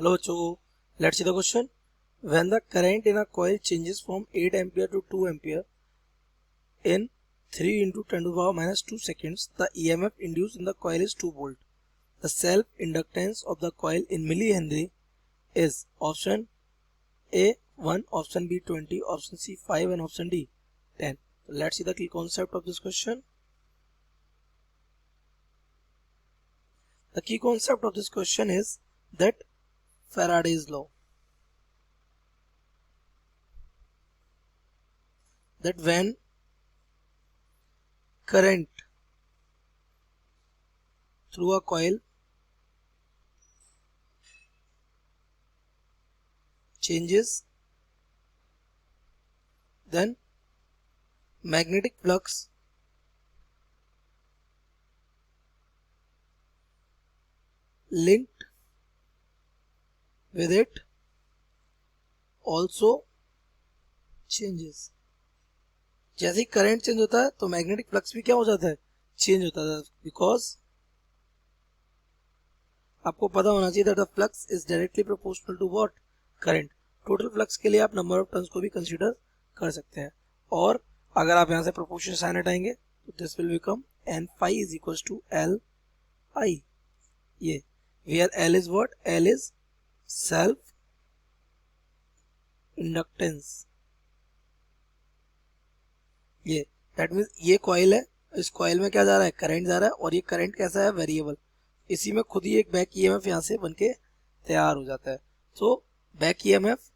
Hello bachcho, let's see the question. When the current in a coil changes from 8 ampere to 2 ampere in 3 into 10 to the power minus 2 seconds, the EMF induced in the coil is 2 volt. The self inductance of the coil in millihenry is option A 1, option B 20, option C 5 and option D 10. So let's see the key concept of this question. The key concept of this question is that Faraday's law, that when current through a coil changes, then magnetic flux linked with it also changes. जैसे ही current change होता है तो magnetic flux भी क्या हो जाता है, change होता है, बिकॉज आपको पता होना चाहिए that the flux is directly proportional to what, current. Total flux के लिए आप नंबर ऑफ टर्न्स को भी कंसीडर कर सकते हैं. और अगर आप यहां से प्रोपोर्शन साइन हटाएंगे तो this will become N phi is equals to L I. ये where L is what, L is self inductance. ये दैट मीन्स ये कॉइल है, इस कॉइल में क्या जा रहा है, करंट जा रहा है, और ये करंट कैसा है, वेरिएबल. इसी में खुद ही एक बैक ईएमएफ यहां से बनके तैयार हो जाता है. तो बैक ईएमएफ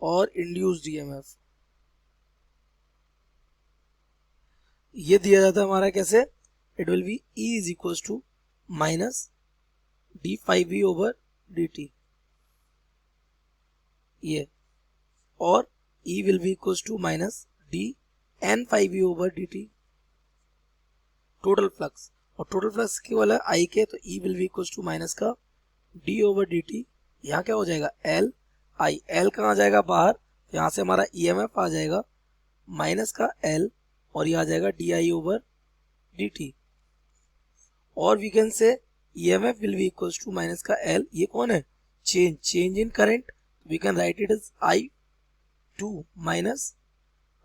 और इंड्यूस्ड ईएमएफ ये दिया जाता है हमारा कैसे, it will be E is equal to minus D five V over D T. ये और E will be equals to minus D n phi v over dt. Total flux, और टोटल फ्लक्स की वाला I के, तो E will be equals to minus का D over dt. यहाँ क्या हो जाएगा, L I. L कहाँ आ जाएगा, बाहर. यहाँ से हमारा EMF आ जाएगा माइनस का L, और ये आ जाएगा DI over dt. और we can say EMF will be equals to minus का L. ये कौन है, change in current. We can write it is I2 minus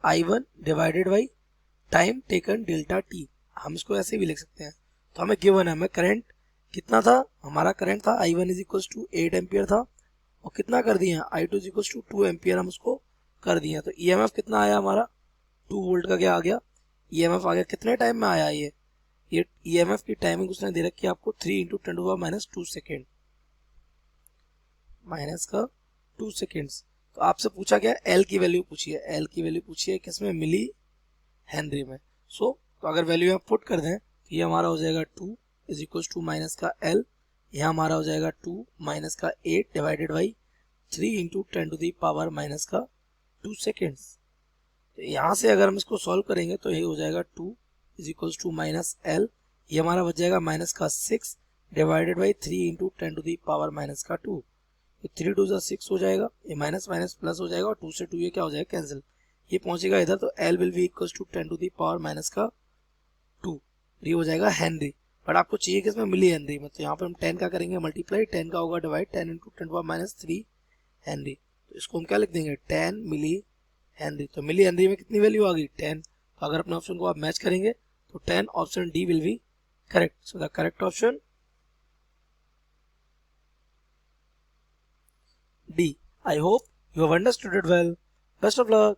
I1 divided by time taken delta T. हम इसको ऐसे भी लिख सकते हैं. तो हमें गिवन है, हमें करंट कितना था, हमारा करंट था I1 is equal to 8 ampere था, और कितना कर दिए हैं, I2 is equal to 2 ampere हम उसको कर दिए हैं. तो EMF कितना आया हमारा, 2 वोल्ट का क्या आ गया, EMF आ गया. कितने टाइम में आया ये EMF की टाइमिंग उसने दे रखी है आपको 3 into 10 to the minus 2 second, minus का 2 सेकेंड्स. तो आपसे पूछा गया एल की वैल्यू पूछी है, एल की वैल्यू पूछी है किसमें, मिली हेनरी में. तो अगर वैल्यू यहाँ पुट कर दें तो ये हमारा हो जाएगा 2 इज इक्वल टू माइनस का एल. यहाँ हमारा हो जाएगा 2 माइनस का 8 divided by 3 into 10 to the power minus का 2 सेकेंड्स. तो यहाँ से अगर हम इसको सॉल्व करेंगे तो ये हो जाएगा 2 is equal to minus L. ये हमारा बच जाएगा माइनस का 6 divided by 3 into 10 to the power minus का 2. 3 टू 6 हो जाएगा, ये माइनस माइनस प्लस हो जाएगा, और 2 से 2 ये क्या हो जाएगा, कैंसिल. ये पहुंचेगा इधर, तो L will be equal to 10 to the power minus का 2. ये हो जाएगा हेनरी. बट आपको चाहिए किसमें, मिली हेनरी में. तो यहाँ पे हम 10 का करेंगे मल्टीप्लाई, 10 का होगा divide, 10 into 10 power minus 3 Henry. तो इसको हम क्या लिख देंगे, 10 मिली हेनरी. तो मिली हेनरी में कितनी वैल्यू आ गई, 10. तो अगर अपने ऑप्शन को आप मैच करेंगे तो 10 option D will be correct. So the correct option D. I hope you have understood it well. Best of luck.